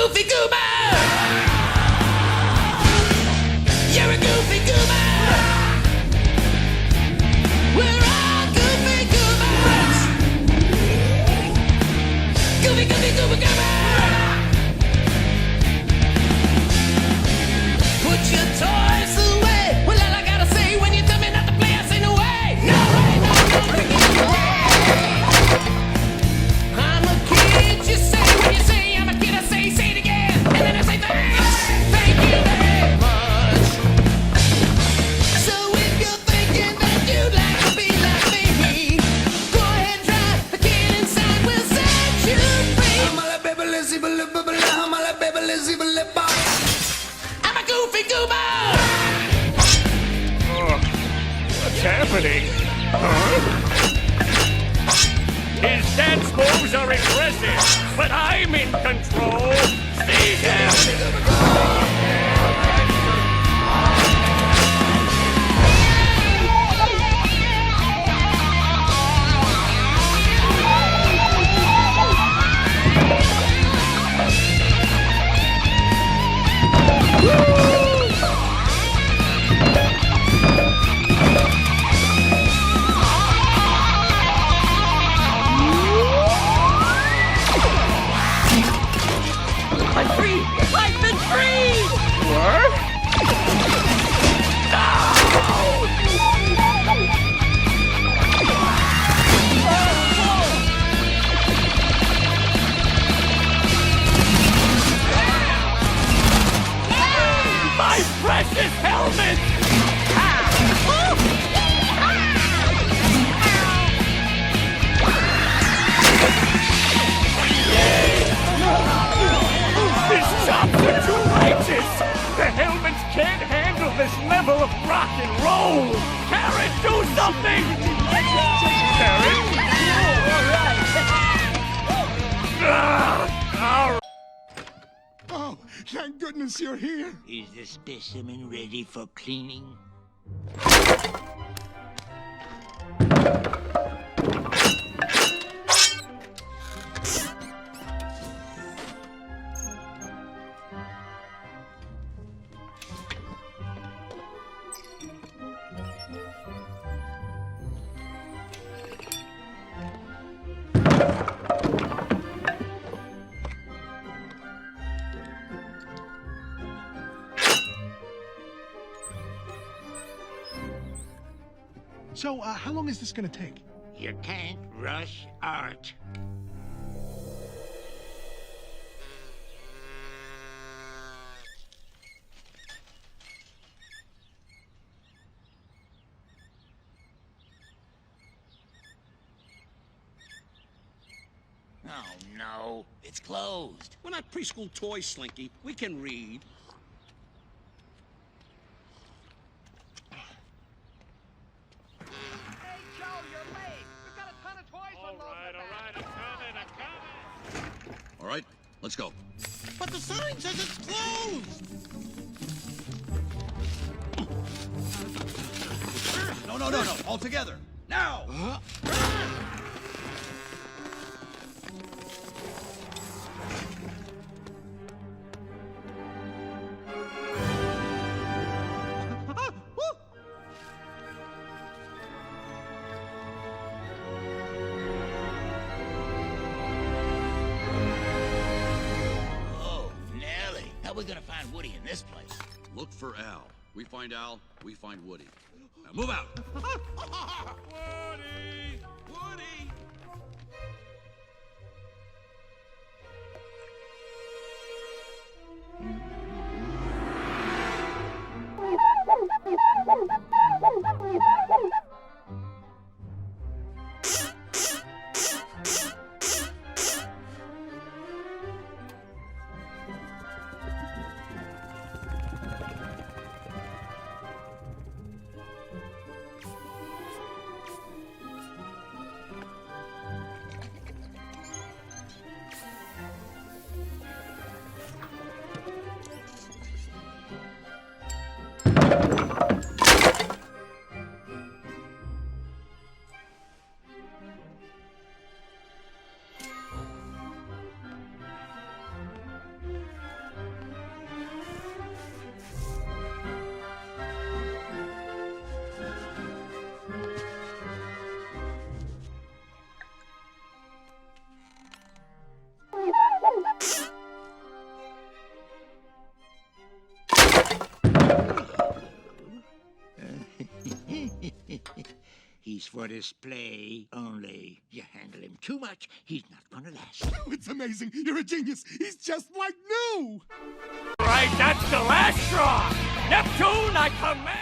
goofy goober! You're a goofy goober! We're all goofy goobers! Goofy, goofy, goober, goober! Put your toys away! Well, all I gotta say when you tell me not to play, I say no way! No way, no, no, no way! I'm a kid, you say. When you say I'm a kid, I say it again. And then I say thanks! Thank you very much! So if you're thinking that you'd like to be like me, go ahead, try. The kid inside will set you free. I'm a baby, Lizzie, I'm a baby, Lizzie, I'm a goofy goober! What's happening? His dance moves are impressive, but I'm in control. See him! I'm free! I've been free! What? My precious helmet! His chops are too righteous! The helmets can't handle this level of rock and roll! Karen, do something! Karen? All right. Oh, thank goodness you're here. Is the specimen ready for cleaning? So, how long is this gonna take? You can't rush art. Oh, no. It's closed. We're not preschool toys, Slinky. We can read. Hey, Joe, you're late. We've got a ton of toys unloaded. All right, I'm coming. All right, let's go. But the sign says it's closed! No, all together. Now! Oh, Nelly. How are we gonna find Woody in this place? Look for Al. We find Al, we find Woody. Now move out! Woody! Woody! He's for display only. You handle him too much, he's not gonna last. Oh, it's amazing. You're a genius. He's just like new. Right, that's the last straw. Neptune, I command.